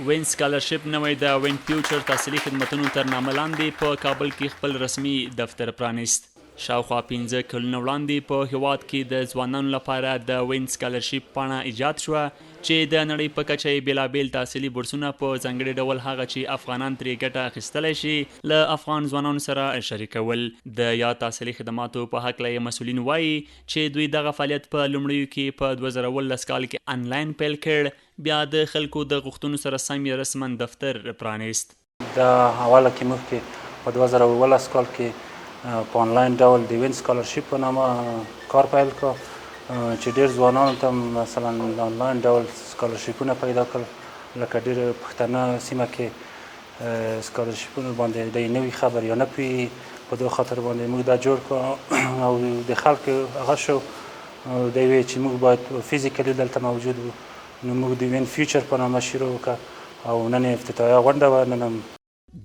وین سکالرشپ نوی د وین فیوچر تحصیلي خدمتونو تر نامه لاندې په کابل کې خپل رسمي دفتر پرانیست. شاوخوا 15 کلونه وړاندې په هیواد کې د ځوانانو لپاره د وین سکالرشپ پاڼه ایجاد شوه چې د نړۍ په کچه یې بېلابېل تحصیلي بورسونه په ځانګړي ډول هغه چې افغانان ترې ګټه اخیستلی شي له افغان ځوانانو سره شریکول. د یاد تحصیلي خدماتو په هکله یې مسؤلین وایي چې دوی دغه فعالیت په لومړیو کې په 2019 کال کې انلاین پیل کړ، بیا د خلکو د غوښتنو سره سم یې رسما دفتر پرانیست. د اوله کې مخکې په 2019 کال کې په آنلاین ډول د وین سکالرشپ په نامه کار پیل کړ چې ډېر ځوانانو ته مثلا د آنلاین ډول سکالرشپونه پیدا کړل، لکه ډېر پښتنه سیمه کې سکالرشپونه باندې د نوي خبر یا نه پوهېږي، په دغه خاطر باندې موږ دا جوړ کړو او د خلکو هغه شو د یوې چې موږ باید فیزیکلي دلته موجود وو، نو موږ د وین فیوچر په نامه شروع وکړه او نن یې افتتاحیه غونډه وه. نن هم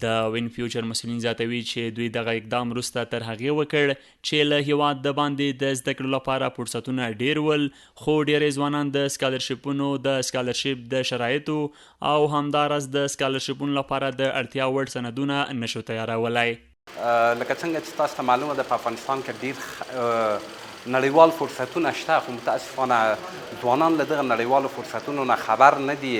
د وین فیوچر مسؤلین زیاتوي چې دوی دغه اقدام وروسته تر هغې وکړ چې له هیواد د باندې د زده کړو لپاره فرصتونه ډېر ول، خو ډېری ځوانان د سکالرشپونو د سکالرشپ د شرایطو او همداراز د سکالرشپونو لپاره د اړتیا وړ سندونه نشو تیارولی. لکه څنګه چې تاسو ته معلومه ده په افغانستان کې ډېر نړیوال فرصتونه شته، خو متاسفانه ځوانان له دغه نړیوالو فرصتونو نه خبر نه دي.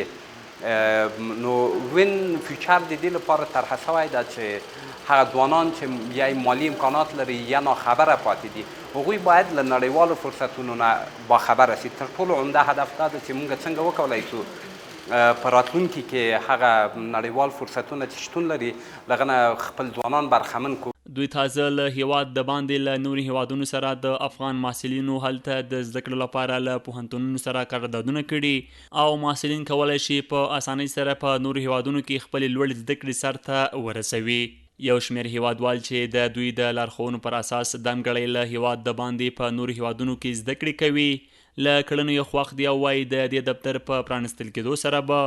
نو وین فیوچر د دې لپاره طرحه شوی ده چې هغه ځوانان چې یا مالی امکانات لري یا ناخبره پاتې دي، هغوی باید له نړیوالو فرصتونو نه باخبره شي. تر ټولو عمده هدف دا ده چې موږ څنګه وکولی شو په راتلونکي کې هغه نړیوال فرصتونه چې شتون لري له هغه نه خپل ځوانان برخمن کړو. دوی تازه له هیواد د باندې له نورو هیوادونو سره د افغان محصلینو هلته د زده کړو لپاره له پوهنتونونو سره قراردادونه کړي او محصلین کولی شي په اسانۍ سره په نورو هیوادونو کې خپلې لوړې زده کړې سر ته ورسوي. یو شمېر هیوادوال چې د دوی د لارښوونو پر اساس دمګړی له هیواد د باندې په نورو هیوادونو کې زده کړې کوي، له کړنو یې خوښ دي او وایي د دې دفتر په پرانستل کېدو سره به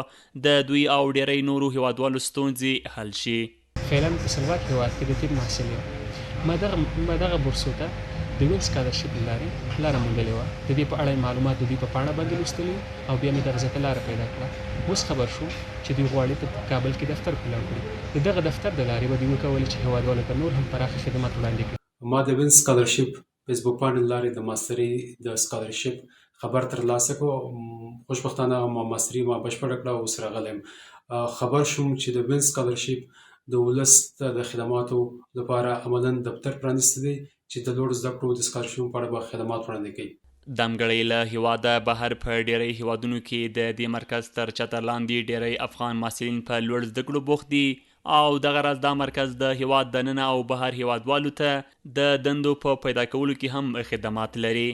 د دوی او ډېری نورو هیوادوالو ستونزې حل شي. فعلا په سلواک هیواد کې د طب محصلین ما دغه بورسو ته د وین سکالرشپ له لارې لاره موندلې وه. د دې په اړه معلومات د دوی په پاڼه باندې لوستلي او بیا مې دغه ځای ته لاره پیدا کړه. اوس خبر شو چې دوی غواړي په کابل کې دفتر کولاو کړي. د دغه دفتر د لارې به دوی وکولی چې هیوادوالو ته نور هم پراخه خدمات وړاندې کړي. ما د وین سکالرشپ فیسبوک پاڼې له لارې د ماسترۍ د سکالرشپ خبر ترلاسه کړو. خوشبختانه ما ماسترۍ ما بشپړه کړه او اوس راغلی یم. خبر شوم چې د وین سکالرشپ د ولس د خدماتو لپاره عملاً دفتر پرانیستی دی چې د لوړو زده کړو د سکالرشپونو په اړه به خدمات وړاندې کوي. دمګړی له هیواده بهر په ډیری هیوادونو کې د دې مرکز تر چتر لاندې ډیری افغان محصلین په لوړ زده کړو بوخت دي او دغه راز دا مرکز د هیواد دننه او بهر هیوادوالو ته د دندو په پیدا کولو کې هم خدمات لري.